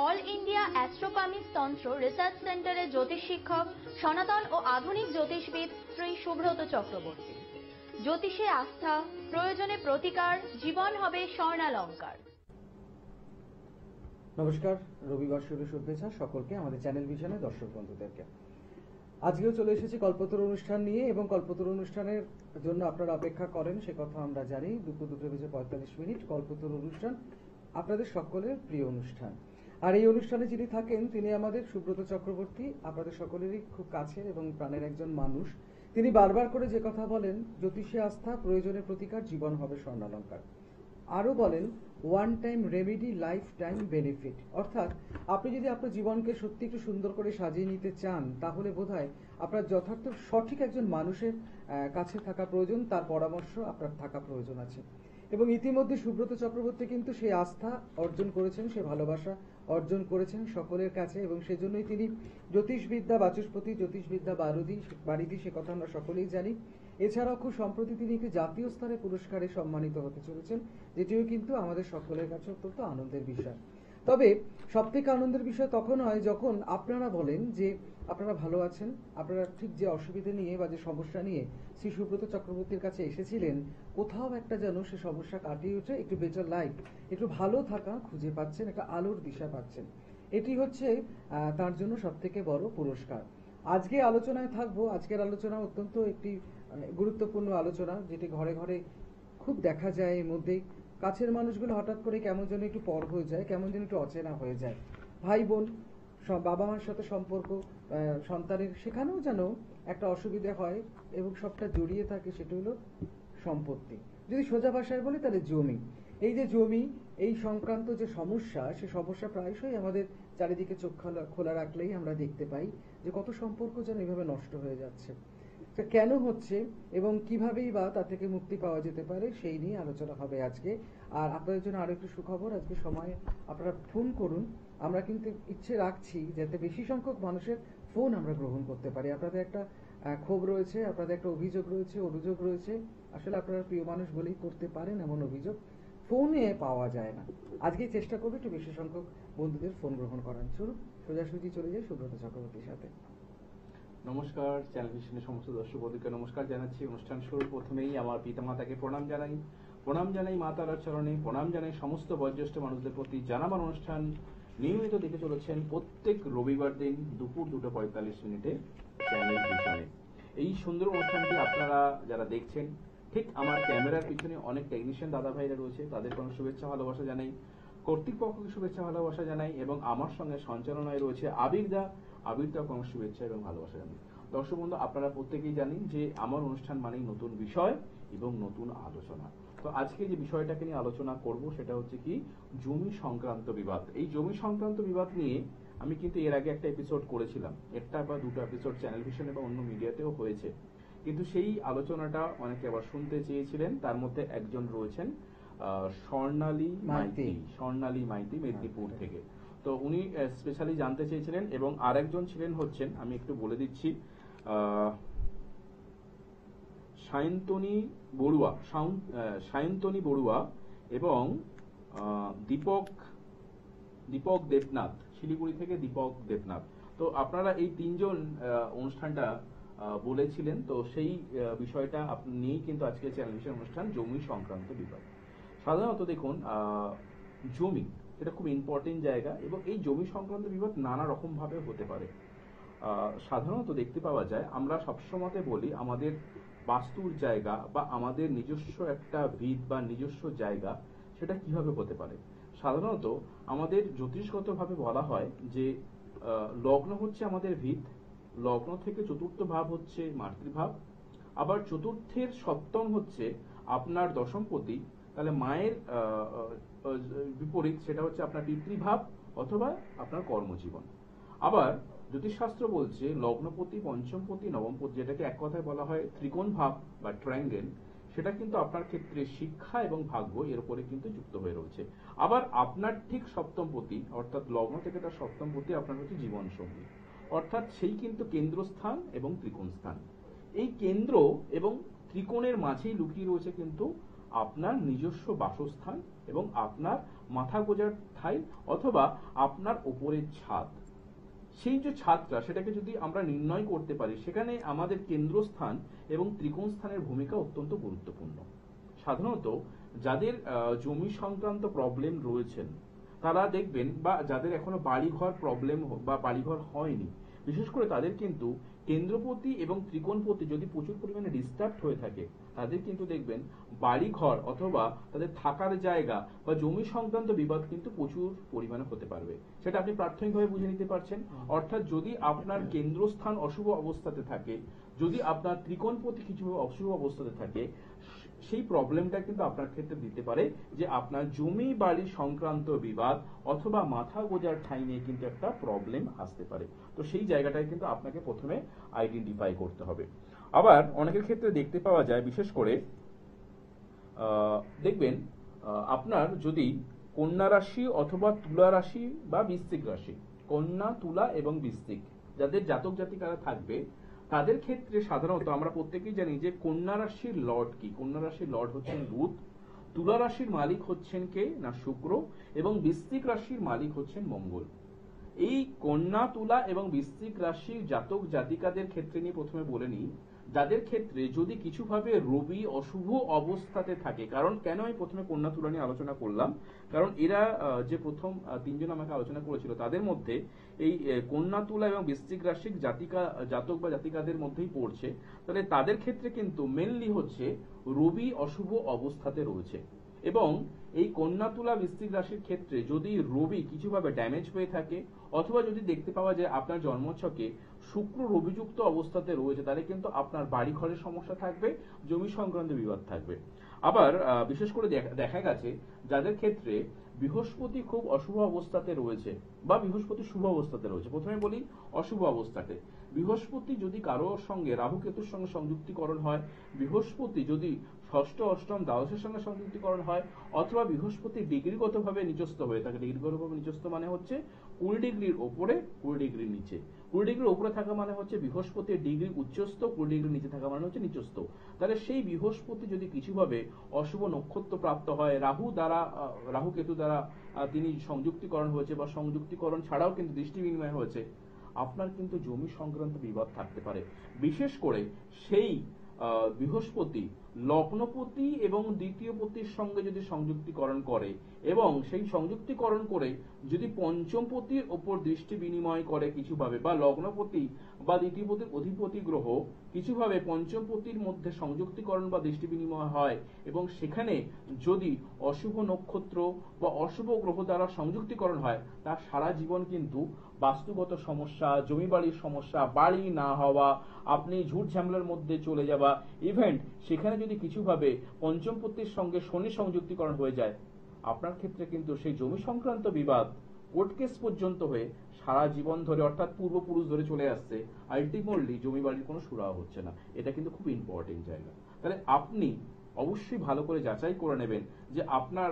All India অ্যাস্ট্রোপামিস তন্ত্র research সেন্টারের জ্যোতিষ শিক্ষক সনাতন ও আধুনিক জ্যোতিষবিদ শ্রী সুব্রত চক্রবর্তী। জ্যোতিষে আস্থা, প্রয়োজনে প্রতিকার, জীবন হবে স্বর্ণালঙ্কার। নমস্কার, রবিবার শুরু শুভেচ্ছা সকলকে, আমাদের চ্যানেল ভিশনে দর্শক বন্ধুদেরকে। আজকেও চলে এসেছি কল্পতরু অনুষ্ঠান নিয়ে, এবং কল্পতরু অনুষ্ঠানের জন্য আপনারা অপেক্ষা করেন সে কথা আমরা জানি। দুপুর 2:45 কল্পতরু অনুষ্ঠান আপনাদের সকলের প্রিয় অনুষ্ঠান। আর এই অনুষ্ঠানে যিনি থাকেন তিনি আমাদের সুব্রত চক্রবর্তী, আপনাদের সকলেরই খুব কাছের এবং প্রাণের একজন মানুষ। তিনি বারবার করে যে কথা বলেন, জ্যোতিষে আস্থা, প্রয়োজনে প্রতিকার, জীবন হবে স্বর্ণালঙ্কার। আরও বলেন, one time remedy, life time benefit. অর্থাৎ আপনি যদি আপনার জীবনকে সত্যি একটু সুন্দর করে সাজিয়ে নিতে চান, তাহলে বোধহয় আপনার যথার্থ সঠিক একজন মানুষের কাছে থাকা প্রয়োজন, তার পরামর্শ আপনার থাকা প্রয়োজন আছে। এবং ইতিমধ্যে সুব্রত চক্রবর্তী কিন্তু সেই আস্থা অর্জন করেছেন, সে ভালোবাসা অর্জন করেছেন সকলের কাছে, এবং সেজন্যই তিনি জ্যোতিষবিদ্যা বাচস্পতি, জ্যোতিষবিদ্যা বারিধি, সে কথা আমরা সকলেই জানি। এছাড়াও খুব সম্প্রতি তিনি একটি জাতীয় স্তরে পুরস্কারে সম্মানিত হতে চলেছেন, যেটিও কিন্তু আমাদের সকলের কাছে অত্যন্ত আনন্দের বিষয়। তবে সবথেকে আনন্দের বিষয় তখন হয় যখন আপনারা বলেন যে আপনারা ভালো আছেন, আপনারা ঠিক যে অসুবিধা নিয়ে বা যে সমস্যা নিয়ে শ্রী সুব্রত চক্রবর্তীর কাছে এসেছিলেন, কোথাও একটা যেন সে সমস্যা কাটিয়ে উঠে একটু বেটার লাইফ, একটু ভালো থাকা খুঁজে পাচ্ছেন, একটা আলোর দিশা পাচ্ছেন। এটি হচ্ছে তার জন্য সবথেকে বড় পুরস্কার। আজকে আলোচনায় থাকবো। আজকের আলোচনা অত্যন্ত একটি গুরুত্বপূর্ণ আলোচনা, যেটি ঘরে ঘরে খুব দেখা যায়। এর মধ্যেই কাছের মানুষগুলো হঠাৎ করে কেমন যেন একটু পর হয়ে যায়, কেমন যেন একটু অচেনা হয়ে যায়। ভাই বোন, বাবা মার সাথে সম্পর্ক, সন্তানের, সেখানেও যেন একটা অসুবিধা হয়, এবং সবটা জড়িয়ে থাকে সেটা হলো সম্পত্তি। যদি সোজা ভাষায় বলি তাহলে জমি। এই যে জমি, এই সংক্রান্ত যে সমস্যা, সে সমস্যা প্রায়শই আমাদের চারিদিকে চোখ খোলা রাখলেই আমরা দেখতে পাই যে কত সম্পর্ক যেন এভাবে নষ্ট হয়ে যাচ্ছে। কেন হচ্ছে এবং কিভাবেই বা তা থেকে মুক্তি পাওয়া যেতে পারে, সেই নিয়ে আলোচনা হবে আজকে। আর আপনাদের জন্য আরো একটু সুখবর, আজকে সময়ে আপনারা ফোন করুন। আমরা কিন্তু ইচ্ছে রাখছি যাতে বেশি সংখ্যক মানুষের ফোন আমরা গ্রহণ করতে পারি। আপনাদের একটা ক্ষোভ রয়েছে, আপনাদের একটা অভিযোগ রয়েছে, অনুযোগ রয়েছে, আসলে আপনারা প্রিয় মানুষ বলেই করতে পারেন এমন অভিযোগ ফোনে পাওয়া যায় না। আজকে চেষ্টা করবো একটু বেশি সংখ্যক বন্ধুদের ফোন গ্রহণ করার। চলুন সোজাসুজি চলে যাই সুব্রত চক্রবর্তীর সাথে। নমস্কার, চ্যানেল ভিশনের সমস্ত দর্শক বন্ধুকে নমস্কার জানাচ্ছি। অনুষ্ঠান শুরুর প্রথমেই আমার পিতামাতাকে প্রণাম জানাই মা তারার চরণে, প্রণাম জানাই সমস্ত বয়োজ্যেষ্ঠ মানুষদের প্রতি। জানাবার অনুষ্ঠান নিয়মিত দেখে চলেছেন প্রত্যেক রবিবার দিন দুপুর 2:45 চ্যানেল ভিশনে। এই সুন্দর অনুষ্ঠানটি আপনারা যারা দেখছেন, ঠিক আমার ক্যামেরার পিছনে অনেক টেকনিশিয়ান দাদা ভাইরা রয়েছে, তাদের কোনো শুভেচ্ছা ভালোবাসা জানাই, কর্তৃপক্ষকে শুভেচ্ছা ভালোবাসা জানাই, এবং আমার সঙ্গে সঞ্চালনায় রয়েছে আবিরদা কোনো শুভেচ্ছা এবং ভালোবাসা জানাই। দর্শক বন্ধু, আপনারা প্রত্যেকেই জানেন যে আমার অনুষ্ঠান মানেই নতুন বিষয় এবং নতুন আলোচনা। তো আজকে যে বিষয়টাকে নিয়ে আলোচনা করব সেটা হচ্ছে কি, জমি সংক্রান্ত বিবাদ। এই জমি সংক্রান্ত বিবাদ নিয়ে আমি কিন্তু এর আগে একটা এপিসোড করেছিলাম, একটা বা দুটো এপিসোড চ্যানেল ভিশনে বা অন্য মিডিয়াতেও হয়েছে, কিন্তু সেই আলোচনাটা অনেকে আবার শুনতে চেয়েছিলেন। তার মধ্যে একজন রয়েছেন স্বর্ণালী মাইতি মেদিনীপুর থেকে। তো উনি স্পেশালি জানতে চেয়েছিলেন, এবং আরেকজন ছিলেন হচ্ছেন, আমি একটু বলে দিচ্ছি, সায়ন্তনী বড়ুয়া এবং দীপক দেবনাথ, শিলিগুড়ি থেকে দীপক দেবনাথ। তো আপনারা এই তিনজন অনুষ্ঠানটা বলেছিলেন, তো সেই বিষয়টা নিয়েই কিন্তু আজকে চ্যানেল ভিশন অনুষ্ঠান, জমি সংক্রান্ত বিবাদ। সাধারণত দেখুন, জমি এটা খুব ইম্পর্টেন্ট জায়গা, এবং এই জমি সংক্রান্ত বিবাদ নানা রকম ভাবে হতে পারে। সাধারণত দেখতে পাওয়া যায়, আমরা সবসময় বলি আমাদের বাস্তুর জায়গা বা আমাদের নিজস্ব একটা ভিত বা নিজস্ব জায়গা, সেটা কিভাবে হতে পারে। সাধারণত আমাদের জ্যোতিষগতভাবে বলা হয় যে লগ্ন হচ্ছে আমাদের ভিত, লগ্ন থেকে চতুর্থ ভাব হচ্ছে মাতৃভাব, আবার চতুর্থের সপ্তম হচ্ছে আপনার দশমপতি, তাহলে মায়ের বিপরীত সেটা হচ্ছে আপনার পিতৃভাব অথবা আপনার কর্মজীবন। আবার জ্যোতিষশাস্ত্র বলছে লগ্নপতি, পঞ্চমপতি, নবমপতি, যেটাকে এক কথায় বলা হয় ত্রিকোণ ভাব বা ট্রায়াঙ্গেল, সেটা কিন্তু আপনার ক্ষেত্রে শিক্ষা এবং ভাগ্য এর উপরে কিন্তু যুক্ত হয়ে রয়েছে। আবার আপনার ঠিক সপ্তমপতি, অর্থাৎ লগ্ন থেকে তার সপ্তমপতি আপনার হচ্ছে জীবন সঙ্গী, অর্থাৎ সেই কিন্তু কেন্দ্রস্থান এবং ত্রিকোণ স্থান। এই কেন্দ্র এবং ত্রিকোণের মাঝেই লুকিয়ে রয়েছে কিন্তু আপনার নিজস্ব বাসস্থান এবং আপনার মাথা গোঁজার ঠাই অথবা আপনার ওপরের ছাদ, সেই যে ছাদটা সেটাকে যদি আমরা নির্ণয় করতে পারি, সেখানে আমাদের কেন্দ্রস্থান এবং ত্রিকোণ স্থানের ভূমিকা অত্যন্ত গুরুত্বপূর্ণ। সাধারণত যাদের জমি সংক্রান্ত প্রবলেম রয়েছেন তারা দেখবেন, বা যাদের এখনো বাড়িঘর প্রবলেম বা বাড়িঘর হয়নি, বিশেষ করে তাদের কিন্তু কেন্দ্রপতি এবং ত্রিকোণপতি যদি প্রচুর পরিমাণে ডিস্টার্ব হয়ে থাকে, তাদের কিন্তু দেখবেন বাড়িঘর অথবা তাদের থাকার জায়গা বা জমি সংক্রান্ত বিবাদ কিন্তু প্রচুর পরিমাণে হতে পারবে। সেটা আপনি প্রাথমিকভাবে বুঝে নিতে পারছেন। অর্থাৎ যদি আপনার কেন্দ্রস্থান অশুভ অবস্থাতে থাকে, যদি আপনার ত্রিকোণপতি কিছু অশুভ অবস্থাতে থাকে, সেই প্রবলেমটা কিন্তু আপনার ক্ষেত্রে দিতে পারে যে আপনার জমি বাড়ি সংক্রান্ত বিবাদ অথবা মাথা গোঁজার ঠাঁই নিয়ে কিন্তু একটা প্রবলেম আসতে পারে। তো সেই জায়গাটায় কিন্তু আপনাকে প্রথমে আইডেন্টিফাই করতে হবে। আবার অনেকের ক্ষেত্রে দেখতে পাওয়া যায়, বিশেষ করে দেখবেন আপনার যদি কন্যা রাশি অথবা তুলা রাশি বা বৃশ্চিক রাশি, কন্যা, তুলা এবং বৃশ্চিক যাদের জাতক জাতিকারা থাকবে, তাদের ক্ষেত্রে সাধারণত আমরা প্রত্যেকেই জানি যে কন্যা রাশির লর্ড কি? কন্যা রাশির লর্ড হচ্ছেন বুধ, তুলা রাশির মালিক হচ্ছেন কে না শুক্র, এবং বৃশ্চিক রাশির মালিক হচ্ছেন মঙ্গল। এই কন্যা, তুলা এবং বৃশ্চিক রাশির জাতক জাতিকাদের ক্ষেত্রে নিয়ে প্রথমে বলে নিই, যাদের ক্ষেত্রে যদি কিছুভাবে রবি অশুভ অবস্থাতে থাকে, কারণ কেন আমি প্রথমে কন্যা, তুলা নিয়ে আলোচনা করলাম, কারণ এরা যে প্রথম তিনজন আমাকে আলোচনা করেছিল তাদের মধ্যে এই কন্যা, তুলা এবং বৃশ্চিক রাশির জাতক বা জাতিকাদের মধ্যেই পড়ছে। তাহলে তাদের ক্ষেত্রে কিন্তু মেনলি হচ্ছে রবি অশুভ অবস্থাতে রয়েছে, এবং এই কন্যা, তুলা, বৃশ্চিক রাশির ক্ষেত্রে যদি রবি কিছুভাবে ড্যামেজ হয়ে থাকে অথবা যদি দেখতে পাওয়া যায় আপনার জন্মছকে শুক্র রবিযুক্ত অবস্থাতে রয়েছে, তাহলে কিন্তু আপনার বাড়ি ঘরের সমস্যা থাকবে, জমি সংক্রান্ত বিবাদ থাকবে। আবার বিশেষ করে দেখা গেছে যাদের ক্ষেত্রে বৃহস্পতি খুব অশুভ অবস্থাতে রয়েছে বা বৃহস্পতি শুভ অবস্থাতে রয়েছে। প্রথমে বলি অশুভ অবস্থাতে, বৃহস্পতি যদি কারোর সঙ্গে রাহু কেতুর সঙ্গে সংযুক্তিকরণ হয়, বৃহস্পতি যদি ষষ্ঠ, অষ্টম, দ্বাদশের সঙ্গে সংযুক্তিকরণ হয়, অথবা বৃহস্পতি ডিগ্রিগতভাবে নিচস্থ হয়ে থাকে। ডিগ্রিগতভাবে নিচস্থ মানে হচ্ছে 20 ডিগ্রির ওপরে 20 ডিগ্রির নিচে। 20 ডিগ্রির ওপরে থাকা মানে হচ্ছে বৃহস্পতির ডিগ্রি উচ্চস্থ, 20 ডিগ্রির নিচে থাকা মানে হচ্ছে নিচস্থ। তাহলে সেই বৃহস্পতি যদি কিছুভাবে অশুভ নক্ষত্র প্রাপ্ত হয়, রাহু কেতু দ্বারা তিনি সংযুক্তিকরণ হয়েছে বা সংযুক্তিকরণ ছাড়াও কিন্তু দৃষ্টি বিনিময় হয়েছে, আপনার কিন্তু জমি সংক্রান্ত বিবাদ থাকতে পারে। বিশেষ করে সেই বৃহস্পতি লগ্নপতি এবং দ্বিতীয় পতির সঙ্গে যদি সংযুক্তিকরণ করে এবং সেই সংযুক্তিকরণ করে যদি পঞ্চম পতির ওপর দৃষ্টি বিনিময় করে কিছুভাবে, বা লগ্নপতি বা দ্বিতীয় পতির অধিপতি গ্রহ কিছুভাবে পঞ্চম পতির মধ্যে সংযুক্তিকরণ বা দৃষ্টি বিনিময় হয় এবং সেখানে যদি অশুভ নক্ষত্র বা অশুভ গ্রহ দ্বারা সংযুক্তিকরণ হয়, তার সারা জীবন কিন্তু বাস্তুগত সমস্যা, জমি বাড়ির সমস্যা, বাড়ি না হওয়া, আপনি ঝুট ঝামেলার মধ্যে চলে যাওয়া, ইভেন্ট সেখানে যদি কিছুভাবে পঞ্চম পতির সঙ্গে শনি সংযুক্তিকরণ হয়ে যায়, আপনার ক্ষেত্রে কিন্তু সেই জমি সংক্রান্ত বিবাদ কোর্ট কেস পর্যন্ত হয়ে সারা জীবন ধরে, অর্থাৎ পূর্বপুরুষ ধরে চলে আসছে, আলটিমেটলি জমি বাড়ির কোনো সুরাহা হচ্ছে না। এটা কিন্তু খুব ইম্পর্টেন্ট জায়গা। তাহলে আপনি অবশ্যই ভালো করে যাচাই করে নেবেন যে আপনার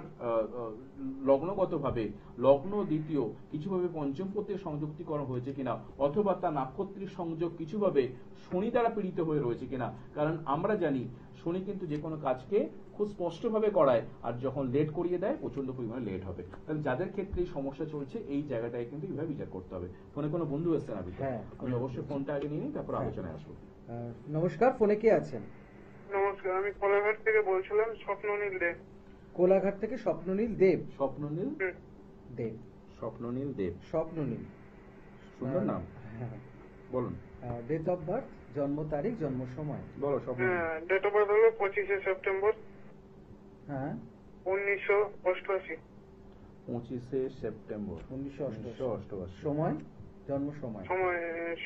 লগ্নগতভাবে লগ্ন দ্বিতীয় কিছুভাবে পঞ্চম পতির সংযুক্তিকরণ হয়েছে কিনা, অথবা তার নাক্ষত্রিক সংযোগ কিছুভাবে শনি দ্বারা পীড়িত হয়ে রয়েছে কিনা। কারণ আমরা জানি শনি কিন্তু যে কোনো কাজকে খুব স্পষ্টভাবে করায়, আর যখন লেট করিয়ে দেয় প্রচন্ড পরিমাণে লেট হবে। তাহলে যাদের ক্ষেত্রে এই সমস্যা চলছে, এই জায়গাটায় কিন্তু এইভাবে বিচার করতে হবে। ফোনে কোনো বন্ধু এসছেন আপনি? হ্যাঁ, আমি অবশ্যই ফোনটা আগে নিয়ে নিই, তারপর আলোচনায় আসবো। নমস্কার, ফোনে কে আছেন? নমস্কার, আমি কোলাঘাট থেকে বলছিলাম, স্বপ্ননীল দেব। কোলাঘাট থেকে স্বপ্ননীল দেব। স্বপ্ননীল দেব। স্বপ্ননীল দেব, স্বপ্ননীল, সুন্দর নাম। হ্যাঁ। বলুন। ডেট অফ বার্থ, জন্ম তারিখ, জন্ম সময়। বলো স্বপ্ননীল। হ্যাঁ, ডেট অফ বার্থ হলো 25শে সেপ্টেম্বর হ্যাঁ, 1988। 25শে সেপ্টেম্বর 1988। সময়, জন্ম সময়? সময়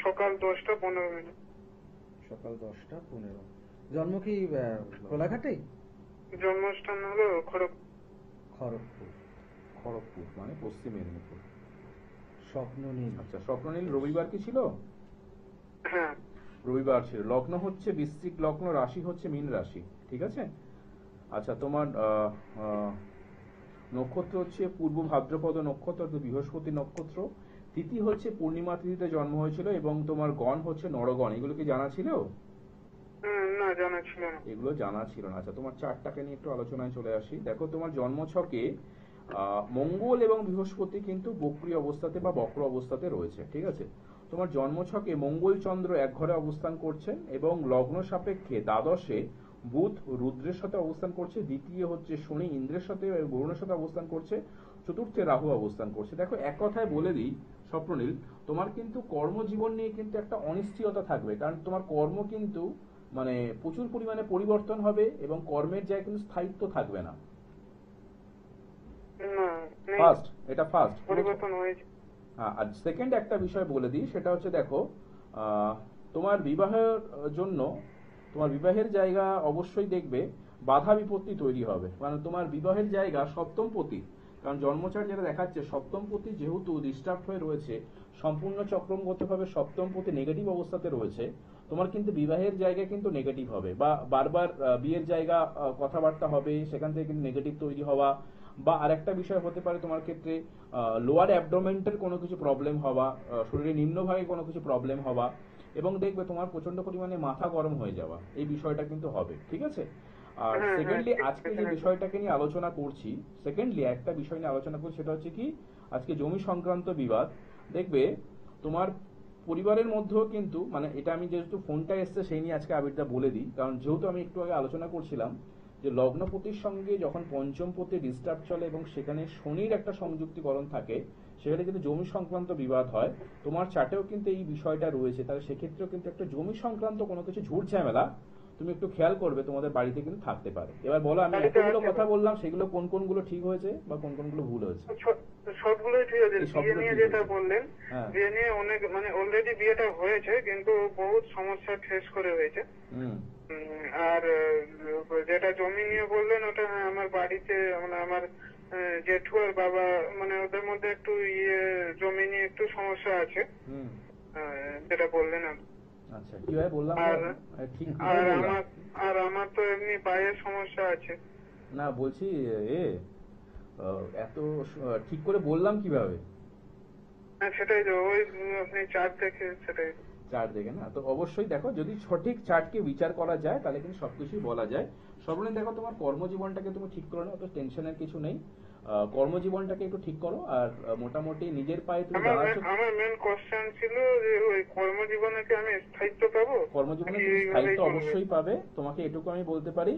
সকাল 10টা 15 সকাল 10টা 15। জন্ম কি কোলাঘাটেই? জন্মস্থান হলো খড়গপুর। খড়গপুর মানে পশ্চিম মেদিনীপুর। স্বপ্ননীল। আচ্ছা, স্বপ্ননীল রবিবার কি ছিল? হ্যাঁ। রবিবার ছিল। লগ্ন হচ্ছে বৃশ্চিক লগ্ন, রাশি হচ্ছে মীন রাশি, ঠিক আছে? আচ্ছা, তোমার নক্ষত্র হচ্ছে পূর্ব ভাদ্রপদ নক্ষত্র, বৃহস্পতি নক্ষত্র। তিথি হচ্ছে পূর্ণিমা তিথিতে জন্ম হয়েছিল এবং তোমার গণ হচ্ছে নরগণ। এগুলো কি জানা ছিল? না, জানা ছিল না। এগুলো জানা ছিল না। আচ্ছা, তোমার চার্টটাকে নিয়ে একটু আলোচনায় চলে আসি। দেখো, তোমার জন্মছকে মঙ্গল এবং বৃহস্পতি কিন্তু বক্রী অবস্থাতে বা বক্র অবস্থাতে রয়েছে, ঠিক আছে। তোমার জন্মছকে মঙ্গল চন্দ্র এক ঘরে অবস্থান করছেন এবং লগ্ন সাপেক্ষে দ্বাদশে বুধ রুদ্রের সাথে অবস্থান করছে, দ্বিতীয় হচ্ছে শনি ইন্দ্রের সাথে বরুণের সাথে অবস্থান করছে, চতুর্থে রাহু অবস্থান করছে। দেখো, এক কথায় বলে দিই স্বপ্ননীল, তোমার কিন্তু কর্মজীবন নিয়ে কিন্তু একটা অনিশ্চয়তা থাকবে, কারণ তোমার কর্ম কিন্তু মানে প্রচুর পরিমাণে পরিবর্তন হবে এবং কর্মের জায়গায় কিন্তু স্থায়িত্ব থাকবে না। না, নেই। ফার্স্ট, এটা ফার্স্ট পরিবর্তন হয়েছে। হ্যাঁ। আর সেকেন্ড একটা বিষয় বলে দিই, সেটা হচ্ছে দেখো, তোমার বিবাহের জন্য তোমার বিবাহের জায়গা অবশ্যই দেখবে বাধা বিপত্তি তৈরি হবে, কারণ তোমার বিবাহের জায়গা সপ্তমপতি, কারণ জন্মচার যেটা দেখাচ্ছে সপ্তমপতি যেহেতু ডিস্টার্ব হয়ে রয়েছে, সম্পূর্ণ চক্রমগতভাবে সপ্তমপতি নেগেটিভ অবস্থাতে রয়েছে, তোমার কিন্তু বিবাহের জায়গা কিন্তু নেগেটিভ হবে বা বারবার বিয়ের জায়গা কথাবার্তা হবে, সেখান থেকে কিন্তু নেগেটিভ তৈরি হওয়া, বা আরেকটা বিষয় হতে পারে তোমার ক্ষেত্রে লোয়ার অ্যাবডোমেন্টের কোনো কিছু প্রবলেম হওয়া, শরীরের নিম্নভাগে কোনো কিছু প্রবলেম হওয়া, এবং দেখবে তোমার প্রচন্ড পরিমাণে মাথা গরম হয়ে যাওয়া, এই বিষয়টা কিন্তু হবে, ঠিক আছে। আর হ্যাঁ, সেকেন্ডলি হ্যাঁ, আজকে যে বিষয়টাকে নিয়ে আলোচনা করছি, সেকেন্ডলি একটা বিষয় নিয়ে আলোচনা করছি, সেটা হচ্ছে কি আজকে জমি সংক্রান্ত বিবাদ। দেখবে তোমার পরিবারের মধ্যেও কিন্তু মানে এটা আমি যেহেতু ফোনটা এসছে সেই নিয়ে আজকে আবিরটা বলে দিই, কারণ যেহেতু আমি একটু আগে আলোচনা করছিলাম যে লগ্নপতির সঙ্গে যখন পঞ্চমপতি ডিস্টার্ব চলে এবং সেখানে শনির একটা সংযুক্তিকরণ থাকে, সেখানে কিন্তু জমি সংক্রান্ত বিবাদ হয়। তোমার চার্টেও কিন্তু এই বিষয়টা রয়েছে, তাহলে সেক্ষেত্রেও কিন্তু একটা জমি সংক্রান্ত কোনো কিছু ঝুট ঝামেলা তুমি একটু খেয়াল করবে, তোমাদের বাড়িতে কিন্তু থাকতে পারে। এবার বলো, আমি এতগুলো কথা বললাম, সেগুলো কোন কোনগুলো ঠিক হয়েছে বা কোন কোনগুলো ভুল হয়েছে? সবগুলোই ঠিক আছে। এই সবগুলো বিয়ে নিয়ে ঠিক যেটা হয়েছে। বললেন, হ্যাঁ। বিয়ে নিয়ে অনেক মানে অলরেডি বিয়েটা হয়েছে, কিন্তু বহুত সমস্যা ফেস করে হয়েছে। হুম। আর যেটা জমি নিয়ে বললেন, ওটা হ্যাঁ, আমার বাড়িতে মানে আমার জেঠু আর বাবা মানে ওদের মধ্যে একটু জমি নিয়ে একটু সমস্যা আছে। হুম। যেটা বললেন আপনি। আচ্ছা, কিভাবে বললাম? আর ঠিক আর কিভাবে বললাম? আমার তো এমনি পায়ের সমস্যা আছে। না, বলছি এত ঠিক করে বললাম কিভাবে? হ্যাঁ, সেটাই তো ওই আপনি চার্ট দেখে সেটাই। চার্ট দেখে না তো অবশ্যই দেখো, যদি সঠিক চার্টকে বিচার করা যায় তাহলে কিন্তু সবকিছুই বলা যায়। সর্বনিম্ন দেখো, তোমার কর্মজীবনটাকে তুমি ঠিক করো না, অত টেনশনের কিছু নেই। কর্মজীবনটাকে একটু ঠিক করো, আর মোটামুটি নিজের পায়ে তুমি দাঁড়াচ্ছ। আমার মেন কোশ্চেন ছিল যে ওই কর্মজীবনে কি আমি স্থায়িত্ব পাবো? কর্মজীবনে নাকি তুমি এইভাবেই স্থায়িত্ব চলবে? অবশ্যই পাবে। তোমাকে এটুকু আমি বলতে পারি,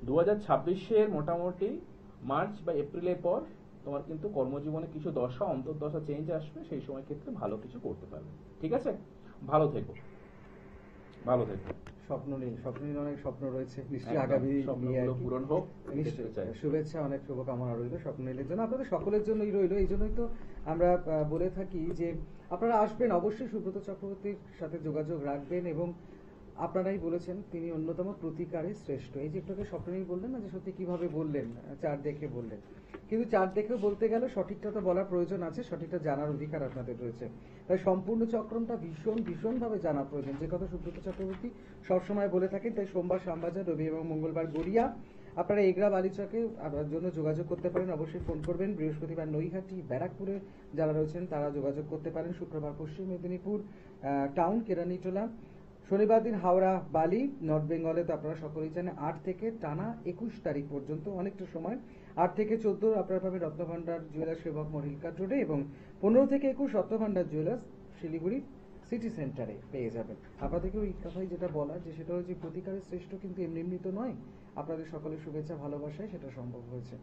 2026-এর মোটামুটি মার্চ বা এপ্রিলের পর তোমার কিন্তু কর্মজীবনে কিছু দশা অন্তর্দশা চেঞ্জ আসবে, সেই সময় ক্ষেত্রে ভালো কিছু করতে পারবে, ঠিক আছে। ভালো থেকো, ভালো থেকো। স্বপ্ননীল অনেক স্বপ্ন রয়েছে, নিশ্চয়ই একদম, আগামী নিয়ে স্বপ্নগুলো আর কি। পূরণ হোক, নিশ্চয়ই দেখতে চাই। শুভেচ্ছা, অনেক শুভকামনা রইল স্বপ্ননীলের জন্য, আপনাদের সকলের জন্যই রইল। এই জন্যই তো আমরা বলে থাকি যে আপনারা আসবেন, অবশ্যই সুব্রত চক্রবর্তীর সাথে যোগাযোগ রাখবেন, এবং আপনারাই বলেছেন তিনি অন্যতম প্রতিকারে শ্রেষ্ঠ। এই যে একটু স্বপ্ননীল বললেন না যে সত্যি কিভাবে বললেন, চার্ট দেখে বললেন, কিন্তু চার্ট দেখেও বলতে গেলে সঠিকটা তো বলার প্রয়োজন আছে, সঠিকটা জানার অধিকার আপনাদের রয়েছে, তাই সম্পূর্ণ চক্রমটা ভীষণভাবে জানা প্রয়োজন, যে কথা সুব্রত চক্রবর্তী সবসময় বলে থাকেন। তাই সোমবার শ্যামবাজার, রবি এবং মঙ্গলবার গড়িয়া, আপনারা এগরা বালিচকে জন্য যোগাযোগ করতে পারেন, অবশ্যই ফোন করবেন। বৃহস্পতিবার নৈহাটি ব্যারাকপুরে যারা রয়েছেন তারা যোগাযোগ করতে পারেন। শুক্রবার পশ্চিম মেদিনীপুর টাউন কেরানীটোলা, শনিবার দিন হাওড়া বালি। নর্থ বেঙ্গলে তো আপনারা সকলেই জানেন 8 থেকে টানা 21 তারিখ পর্যন্ত অনেকটা সময়, 8 থেকে 14 আপনারা পাবেন রত্নভান্ডার জুয়েলার্স সেবক মরিলকাট রোডে, এবং 15 থেকে 21 রত্নভান্ডার জুয়েলার্স শিলিগুড়ি সিটি সেন্টারে পেয়ে যাবেন। আপনাদেরকে ওই কথাই যেটা বলা, যে সেটা হচ্ছে প্রতিকারের শ্রেষ্ঠ কিন্তু এমনি তো নয়, আপনাদের সকলের শুভেচ্ছা ভালোবাসায় সেটা সম্ভব হয়েছে।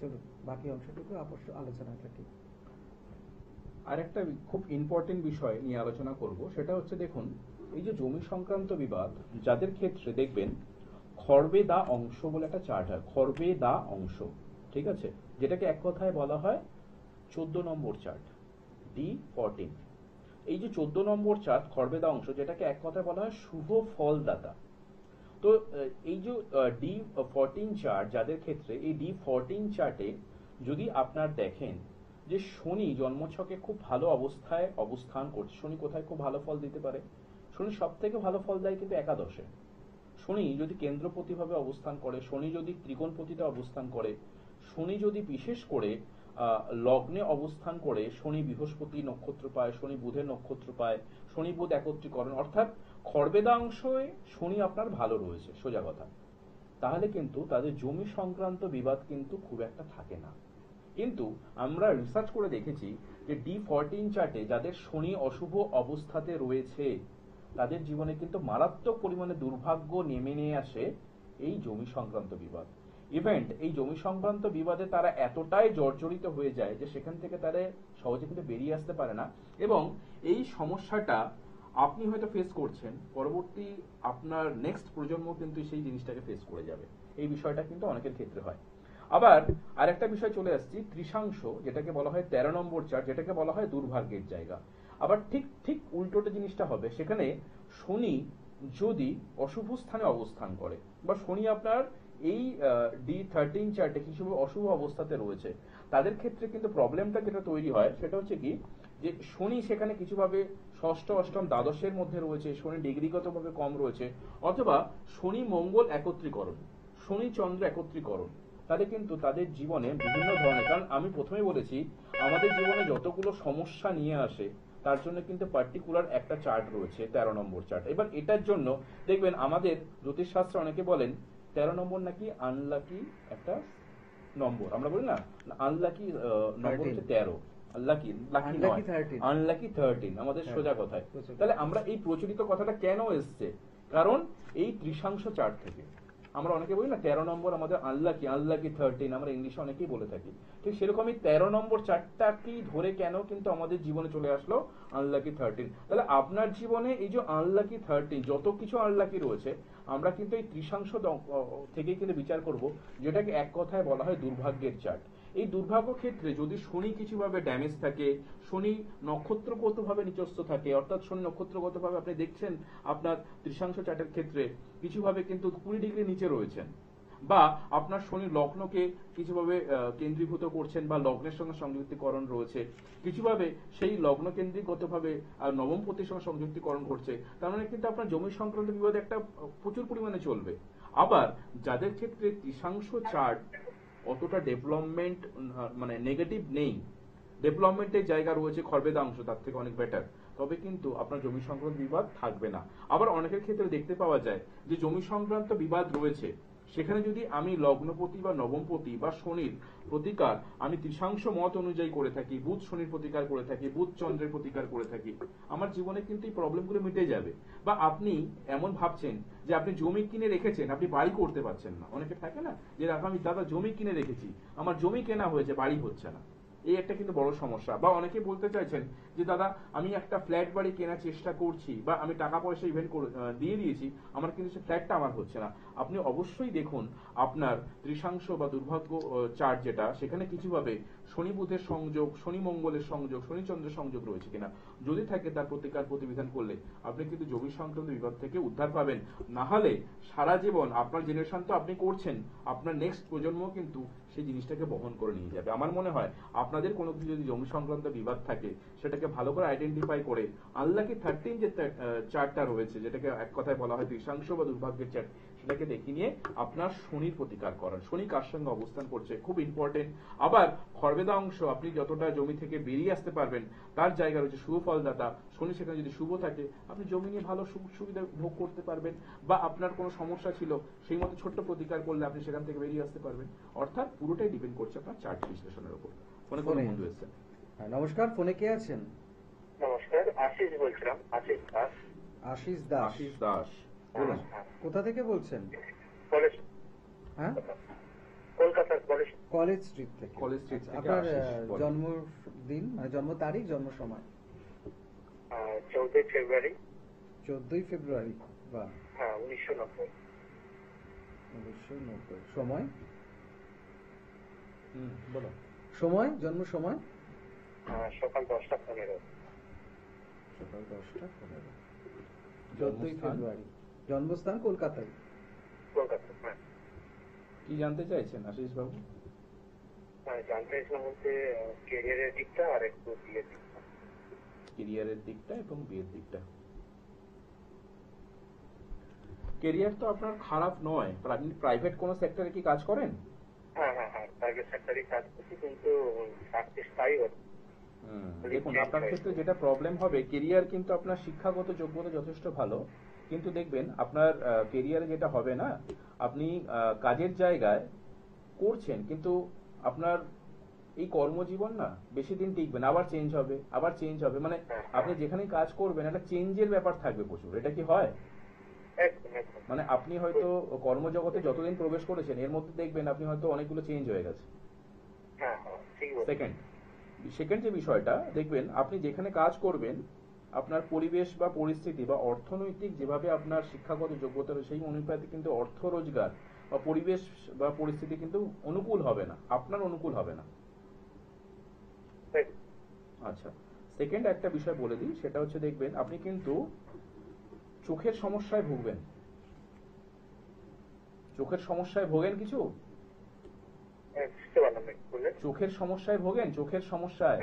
চলুন বাকি অংশটুকু আলোচনা থাকি। আরেকটা খুব ইম্পর্টেন্ট বিষয় নিয়ে আলোচনা করব, সেটা হচ্ছে দেখুন, এই যে জমি সংক্রান্ত বিবাদ যাদের ক্ষেত্রে দেখবেন খর্বে দা অংশ বলে একটা চার্ট হয়, খর্বে দা অংশ, ঠিক আছে, যেটাকে এক কথায় বলা হয় 14 নম্বর চার্ট, D14। এই যে 14 নম্বর চার্ট খর্বে দা অংশ, যেটাকে এক কথায় বলা হয় শুভ ফলদাতা। তো এই যে D14 চার্ট যাদের ক্ষেত্রে, এই D14 চার্টে যদি আপনার দেখেন যে শনি জন্মছকে খুব ভালো অবস্থায় অবস্থান করছে, শনি কোথায় খুব ভালো ফল দিতে পারে? শনি সব থেকে ভালো ফল দেয় কিন্তু একাদশে। শনি যদি কেন্দ্রপতিভাবে অবস্থান করে, শনি যদি ত্রিকোণপতিতে অবস্থান করে, শনি যদি বিশেষ করে লগ্নে অবস্থান করে, শনি বৃহস্পতি নক্ষত্র পায়, শনি বুধের নক্ষত্র পায়, শনি বুধ একত্রীকরণ, অর্থাৎ খড়বেদাংশে শনি আপনার ভালো রয়েছে, সোজা কথা, তাহলে কিন্তু তাদের জমি সংক্রান্ত বিবাদ কিন্তু খুব একটা থাকে না। কিন্তু আমরা রিসার্চ করে দেখেছি যে D14 চার্টে যাদের শনি অশুভ অবস্থাতে রয়েছে তাদের জীবনে কিন্তু মারাত্মক পরিমাণে দুর্ভাগ্য নেমে নিয়ে আসে এই জমি সংক্রান্ত বিবাদ। ইভেন্ট এই জমি সংক্রান্ত বিবাদে তারা এতটাই জর্জরিত হয়ে যায় যে সেখান থেকে তারা সহজে কিন্তু বেরিয়ে আসতে পারে না, এবং এই সমস্যাটা আপনি হয়তো ফেস করছেন, পরবর্তী আপনার নেক্সট প্রজন্ম কিন্তু সেই জিনিসটাকে ফেস করে যাবে। এই বিষয়টা কিন্তু অনেকের ক্ষেত্রে হয়। আবার আরেকটা বিষয় চলে আসছি, ত্রিশাংশ, যেটাকে বলা হয় 13 নম্বর চার্ট, যেটাকে বলা হয় দুর্ভাগ্যের জায়গা। আবার ঠিক ঠিক উল্টোটা জিনিসটা হবে, সেখানে শনি যদি অশুভ স্থানে অবস্থান করে বা শনি আপনার এই D13 চার্টে কিছু অশুভ অবস্থাতে রয়েছে, তাদের ক্ষেত্রে কিন্তু প্রবলেমটা যেটা তৈরি হয় সেটা হচ্ছে কি, যে শনি সেখানে কিছুভাবে ষষ্ঠ অষ্টম দ্বাদশের মধ্যে রয়েছে, শনি ডিগ্রিগতভাবে কম রয়েছে, অথবা শনি মঙ্গল একত্রীকরণ, শনি চন্দ্র একত্রীকরণ, তাহলে কিন্তু তাদের জীবনে বিভিন্ন ধরনের, কারণ আমি প্রথমেই বলেছি আমাদের জীবনে যতগুলো সমস্যা নিয়ে আসে তার জন্য কিন্তু পার্টিকুলার একটা চার্ট রয়েছে, 13 নম্বর চার্ট। এবার এটার জন্য দেখবেন আমাদের জ্যোতিষশাস্ত্রে অনেকে বলেন 13 নম্বর নাকি আনলাকি একটা নম্বর, আমরা বলি না আনলাকি নম্বর হচ্ছে 13, লাকি লাকি নয়, আনলাকি 13 আমাদের সোজা কথায়। তাহলে আমরা এই প্রচলিত কথাটা কেন এসছে, কারণ এই ত্রিশাংশ চার্ট থেকে আমরা অনেকে বলি না 13 নম্বর আমাদের আনলাকি, আনলাকি 13 আমরা ইংলিশে অনেকেই বলে থাকি, ঠিক সেরকমই 13 নম্বর চার্টটাকেই ধরে কেন কিন্তু আমাদের জীবনে চলে আসলো আনলাকি 13। তাহলে আপনার জীবনে এই যে আনলাকি 13 যত কিছু আনলাকি রয়েছে, আমরা কিন্তু এই ত্রিশাংশ থেকে কিন্তু বিচার করব, যেটাকে এক কথায় বলা হয় দুর্ভাগ্যের চার্ট। এই দুর্ভাগ্য ক্ষেত্রে যদি শনি কিছুভাবে ড্যামেজ থাকে, শনি নক্ষত্রগতভাবে নিচস্থ থাকে, অর্থাৎ শনি নক্ষত্রগতভাবে আপনি দেখছেন আপনার ত্রিশাংশ চার্টের ক্ষেত্রে কিছুভাবে কিন্তু 20 ডিগ্রি নিচে রয়েছেন, বা আপনার শনি লগ্নকে কিছুভাবে কেন্দ্রীভূত করছেন বা লগ্নের সঙ্গে সংযুক্তিকরণ রয়েছে, কিছুভাবে সেই লগ্ন কেন্দ্রিকগতভাবে নবমপতির সঙ্গে সংযুক্তিকরণ করছে, তার মানে কিন্তু আপনার জমি সংক্রান্ত বিবাদ একটা প্রচুর পরিমাণে চলবে। আবার যাদের ক্ষেত্রে ত্রিশাংশ চার্ট অতটা ডেভেলপমেন্ট মানে নেগেটিভ নেই, ডেভেলপমেন্টের জায়গা রয়েছে খড়বেদাংশ তার থেকে অনেক বেটার, তবে কিন্তু আপনার জমি সংক্রান্ত বিবাদ থাকবে না। আবার অনেকের ক্ষেত্রে দেখতে পাওয়া যায় যে জমি সংক্রান্ত বিবাদ রয়েছে, সেখানে যদি আমি লগ্নপতি বা নবমপতি বা শনির প্রতিকার আমি ত্রিশাংশ মত অনুযায়ী করে থাকি, বুধ শনির প্রতিকার করে থাকি, বুধ চন্দ্রের প্রতিকার করে থাকি, আমার জীবনে কিন্তু এই প্রবলেমগুলো মিটে যাবে। বা আপনি এমন ভাবছেন যে আপনি জমি কিনে রেখেছেন, আপনি বাড়ি করতে পারছেন না, অনেকে থাকে না যে আমি দাদা জমি কিনে রেখেছি, আমার জমি কেনা হয়েছে বাড়ি হচ্ছে না, এই একটা কিন্তু বড় সমস্যা। বা অনেকে বলতে চাইছেন যে দাদা আমি একটা ফ্ল্যাট বাড়ি কেনার চেষ্টা করছি, বা আমি টাকা পয়সা ইভেন্ট দিয়ে দিয়েছি, আমার কিন্তু সে ফ্ল্যাটটা আমার হচ্ছে না। আপনি অবশ্যই দেখুন আপনার ত্রিশাংশ বা দুর্ভাগ্য চার্ট যেটা, সেখানে কিছুভাবে শনি বুধের সংযোগ, শনি মঙ্গলের সংযোগ, শনি চন্দ্রের সংযোগ রয়েছে কিনা, যদি থাকে তার প্রতিকার প্রতিবিধান করলে আপনি কিন্তু জমি সংক্রান্ত বিপদ থেকে উদ্ধার পাবেন। না হলে সারা জীবন আপনার জেনারেশন তো আপনি করছেন, আপনার নেক্সট প্রজন্ম কিন্তু সেই জিনিসটাকে বহন করে নিয়ে যাবে। আমার মনে হয় আপনাদের কোনো কিছু যদি জমি সংক্রান্ত বিবাদ থাকে, সেটাকে ভালো করে আইডেন্টিফাই করে আনলাকি 13 যে চার্টটা রয়েছে, যেটাকে এক কথায় বলা হয় ত্রিশাংশ বা দুর্ভাগ্যের চার্ট, সেটাকে দেখে নিয়ে আপনার শনির প্রতিকার করার, শনি কার সঙ্গে অবস্থান করছে খুব ইম্পর্টেন্ট। আবার খড়বেদা অংশ আপনি যতটা জমি থেকে বেরিয়ে আসতে পারবেন তার জায়গা রয়েছে শুভ ফলদাতা, শনি সেখানে যদি শুভ থাকে আপনি জমি নিয়ে ভালো সুখ সুবিধা ভোগ করতে পারবেন, বা আপনার কোনো সমস্যা ছিল সেই মতো ছোট্ট প্রতিকার করলে আপনি সেখান থেকে বেরিয়ে আসতে পারবেন। অর্থাৎ পুরোটাই ডিপেন্ড করছে আপনার চার্ট বিশ্লেষণের উপর। ফোনে কোনো বন্ধু এসেছেন? নমস্কার, ফোনে কে আছেন? নমস্কার, আশিস বলছিলাম, আশিস দাস। আশিস দাস। আশিস দাস, বলুন। কোথা থেকে বলছেন? কলেজ, হ্যাঁ, কলকাতার কলেজ। কলেজ স্ট্রিট থেকে। কলেজ স্ট্রিট থেকে আপনার আশিস, বলুন। জন্মদিন মানে জন্ম তারিখ, জন্ম সময়? 14 ফেব্রুয়ারি। 14 ফেব্রুয়ারি, বা হ্যাঁ, 1990। 1990। সময়? বলো। সময়, জন্ম সময়? সকাল 10টা 15। সকাল 10টা 15। 14 জন্মস্থান? ফেব্রুয়ারি। জন্মস্থান কলকাতায়। কলকাতা। হ্যাঁ, কি জানতে চাইছেন আশিস বাবু? জানতে চাইছিলাম বলতে ক্যারিয়ারের দিকটা আর একটু বিয়ের দিকটা। কেরিয়ারের দিকটা এবং বিয়ের দিকটা। কেরিয়ার তো আপনার খারাপ নয়, আপনি প্রাইভেট কোনো সেক্টরে কি কাজ করেন? হ্যাঁ, প্রাইভেট সেক্টরে কাজ করছি, কিন্তু সাকসেস পাই হচ্ছে। দেখুন আপনার ক্ষেত্রে যেটা প্রবলেম হবে, কেরিয়ার কিন্তু আপনার শিক্ষাগত যোগ্যতা যথেষ্ট ভালো, কিন্তু দেখবেন আপনার কেরিয়ারে যেটা হবে না, আপনি কাজের জায়গায় করছেন কিন্তু আপনার এই কর্মজীবন না বেশি দিন টিকবে না, আবার চেঞ্জ হবে, আবার চেঞ্জ হবে, মানে আপনি যেখানে কাজ করবেন একটা চেঞ্জের ব্যাপার থাকবে প্রচুর। এটা কি হয়? মানে আপনি হয়তো কর্মজগতে যতদিন প্রবেশ করেছেন এর মধ্যে দেখবেন আপনি হয়তো অনেকগুলো চেঞ্জ হয়ে গেছে। সেকেন্ড যে বিষয়টা দেখবেন, আপনি যেখানে কাজ করবেন আপনার পরিবেশ বা পরিস্থিতি বা অর্থনৈতিক যেভাবে আপনার শিক্ষাগত যোগ্যতা রয়েছে সেই অনুপাতে কিন্তু অর্থ রোজগার বা পরিবেশ বা পরিস্থিতি কিন্তু অনুকূল হবে না, আপনার অনুকূল হবে না। আচ্ছা, সেকেন্ড একটা বিষয় বলে দিই, সেটা হচ্ছে দেখবেন আপনি কিন্তু চোখের সমস্যায় ভুগবেন। চোখের সমস্যায় ভোগেন কিছু? চোখের সমস্যায় ভোগেন? চোখের সমস্যায়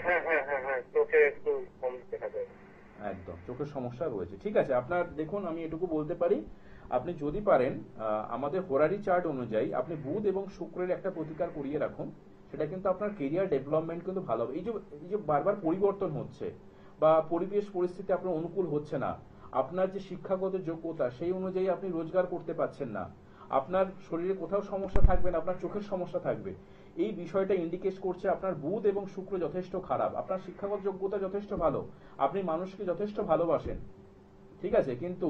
একদম চোখের সমস্যা রয়েছে, ঠিক আছে। আপনার দেখুন আমি এটুকু বলতে পারি, আপনি যদি পারেন আমাদের হোরারি চার্ট অনুযায়ী আপনি বুধ এবং শুক্রের একটা প্রতিকার করিয়ে রাখুন, সেটা কিন্তু আপনার কেরিয়ার ডেভেলপমেন্ট কিন্তু ভালো হবে। এই যে বারবার পরিবর্তন হচ্ছে বা পরিবেশ পরিস্থিতি আপনার অনুকূল হচ্ছে না, আপনার যে শিক্ষাগত যোগ্যতা সেই অনুযায়ী আপনি রোজগার করতে পারছেন না, আপনার শরীরে কোথাও সমস্যা থাকবে না, আপনার চোখের সমস্যা থাকবে, এই বিষয়টা ইন্ডিকেট করছে আপনার বুধ এবং শুক্র যথেষ্ট খারাপ। আপনার শিক্ষাগত যোগ্যতা যথেষ্ট ভালো, আপনি মানুষকে যথেষ্ট ভালোবাসেন, ঠিক আছে, কিন্তু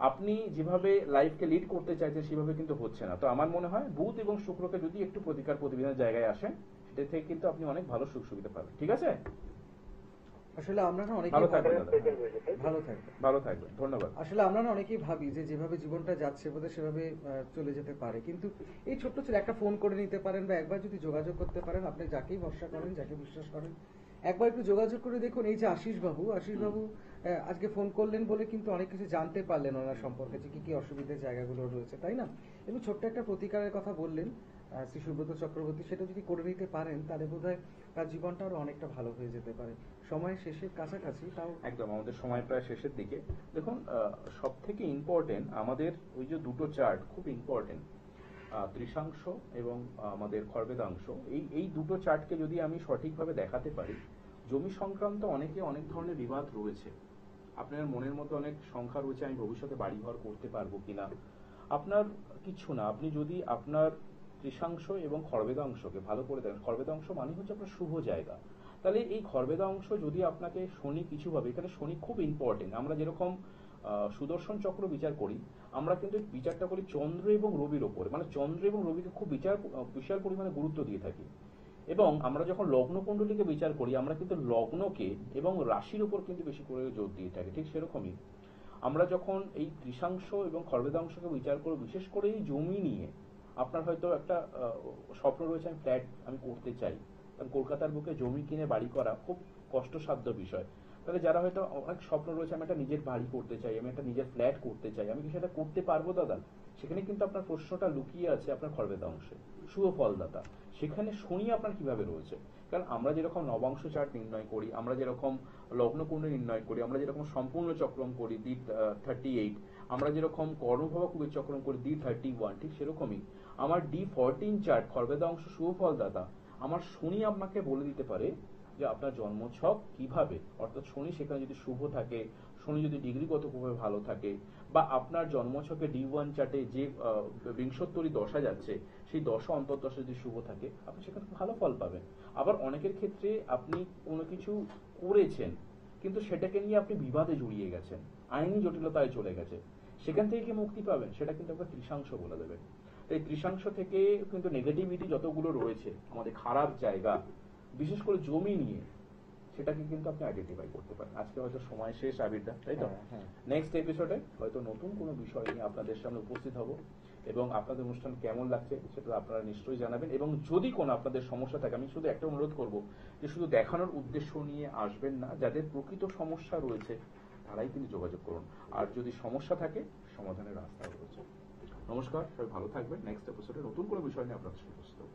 আপনি যেভাবে লাইফকে লিড করতে চাইছেন সেভাবে কিন্তু হচ্ছে না। তো আমার মনে হয় বুধ এবং শুক্রকে যদি একটু প্রতিকার প্রতিবিধানের জায়গায় আসেন, সেটা থেকে কিন্তু আপনি অনেক ভালো সুখ সুবিধা পাবেন, ঠিক আছে। আসলে আমরা না অনেকেই ভালো থাকবেন দাদা। ভালো থাকবেন, ধন্যবাদ। আসলে আমরা না অনেকেই ভাবি যে যেভাবে জীবনটা যাচ্ছে বোধহয় সেভাবে চলে যেতে পারে, কিন্তু এই ছোট্ট ছেলে একটা ফোন করে নিতে পারেন বা একবার যদি যোগাযোগ করতে পারেন, আপনি যাকেই ভরসা করেন যাকে বিশ্বাস করেন একবার একটু যোগাযোগ করে দেখুন। এই যে আশিস বাবু আজকে ফোন করলেন বলে কিন্তু অনেক কিছু জানতে পারলেন ওনার সম্পর্কে, যে কি কি অসুবিধার জায়গাগুলো রয়েছে, তাই না? এবং ছোট্ট একটা প্রতিকারের কথা বললেন শ্রী সুব্রত চক্রবর্তী, সেটা যদি করে নিতে পারেন তাহলে বোধহয় তার জীবনটা আরো অনেকটা ভালো হয়ে যেতে পারে। সময় শেষের কাছাকাছি, তাও একদম আমাদের সময় প্রায় শেষের দিকে। দেখুন সব থেকে ইম্পর্টেন্ট আমাদের ওই যে দুটো চার্ট খুব ইম্পর্টেন্ট, ত্রিশাংশ এবং আমাদের খর্বেদাংশ, এই দুটো চার্টকে যদি আমি সঠিকভাবে দেখাতে পারি, জমি সংক্রান্ত অনেক ধরনের বিবাদ রয়েছে, আপনার মনের মধ্যে অনেক সংখ্যা রয়েছে আমি ভবিষ্যতে বাড়িঘর করতে পারবো কিনা, আপনার কিছু না, আপনি যদি আপনার ত্রিশাংশ এবং খর্বেদাংশকে ভালো করে দেখেন, খর্বেদাংশ মানে হচ্ছে আপনার শুভ জায়গা, তাহলে এই খর্বেদাংশ যদি আপনাকে শনি কিছু ভাবে, এখানে শনি খুব ইম্পর্টেন্ট। আমরা যেরকম সুদর্শন চক্র বিচার করি, আমরা কিন্তু বিচারটা করি চন্দ্র এবং রবির ওপরে, মানে চন্দ্র এবং রবিকে খুব বিশাল পরিমাণে গুরুত্ব দিয়ে থাকি। এবং আমরা যখন লগ্ন কুণ্ডলীকে বিচার করি আমরা কিন্তু লগ্নকে এবং রাশির উপর কিন্তু বেশি করে জোর দিয়ে থাকি। ঠিক সেরকমই আমরা যখন এই ত্রিশাংশ এবং খর্বেদাংশকে বিচার করি, বিশেষ করে এই জমি নিয়ে আপনার হয়তো একটা স্বপ্ন রয়েছে আমি ফ্ল্যাট আমি করতে চাই, কারণ কলকাতার বুকে জমি কিনে বাড়ি করা খুব কষ্টসাধ্য বিষয়। তাহলে যারা হয়তো অনেক স্বপ্ন রয়েছে আমি একটা নিজের বাড়ি করতে চাই, আমি একটা নিজের ফ্ল্যাট করতে চাই, আমি কি সেটা করতে পারবো দাদা? সেখানে কিন্তু আপনার প্রশ্নটা লুকিয়ে আছে আপনার খর্বেদাংশে, শুভ ফলদাতা। সেখানে শনি আপনার কিভাবে রয়েছে, কারণ আমরা যেরকম নবাংশ চার্ট নির্ণয় করি, আমরা যেরকম লগ্নকুণ্ড নির্ণয় করি, আমরা যেরকম সম্পূর্ণ চক্রম করি D38, আমরা যেরকম কর্ণভবা কুবের চক্রম করি D31, ঠিক সেরকমই আমার D14 চার্ট খর্বেদাংশ শুভ ফলদাতা, আমার শনি আপনাকে বলে দিতে পারে যে আপনার জন্মছক কিভাবে, অর্থাৎ শনি সেখানে যদি শুভ থাকে, শনি যদি ডিগ্রিগতভাবে ভালো থাকে, বা আপনার জন্মছকে D1 চার্টে যে বিংশোত্তরী দশা যাচ্ছে সেই দশা অন্তর্দশা যদি শুভ থাকে আপনি সেখানে ভালো ফল পাবেন। আবার অনেকের ক্ষেত্রে আপনি কোনো কিছু করেছেন কিন্তু সেটাকে নিয়ে আপনি বিবাদে জড়িয়ে গেছেন, আইনি জটিলতায় চলে গেছে, সেখান থেকে কি মুক্তি পাবেন সেটা কিন্তু আপনার ত্রিশাংশ বলে দেবে। এই ত্রিশাংশ থেকে কিন্তু নেগেটিভিটি যতগুলো রয়েছে আমাদের খারাপ জায়গা, বিশেষ করে জমি নিয়ে, সেটাকে কিন্তু আপনি আইডেন্টিফাই করতে পারেন। আজকে হয়তো সময় শেষ আবিরদা, তাই তো? নেক্সট এপিসোডে হয়তো নতুন কোনো বিষয় নিয়ে আপনাদের সামনে উপস্থিত হব, এবং আপনাদের অনুষ্ঠান কেমন লাগছে সেটা আপনারা নিশ্চয়ই জানাবেন। এবং যদি কোনো আপনাদের সমস্যা থাকে, আমি শুধু একটা অনুরোধ করব যে শুধু দেখানোর উদ্দেশ্য নিয়ে আসবেন না, যাদের প্রকৃত সমস্যা রয়েছে তারাই কিন্তু যোগাযোগ করুন, আর যদি সমস্যা থাকে সমাধানের রাস্তা রয়েছে। নমস্কার, সবাই ভালো থাকবেন। নেক্সট এপিসোডে নতুন কোনো বিষয় নিয়ে আপনাদের সাথে উপস্থিত হব।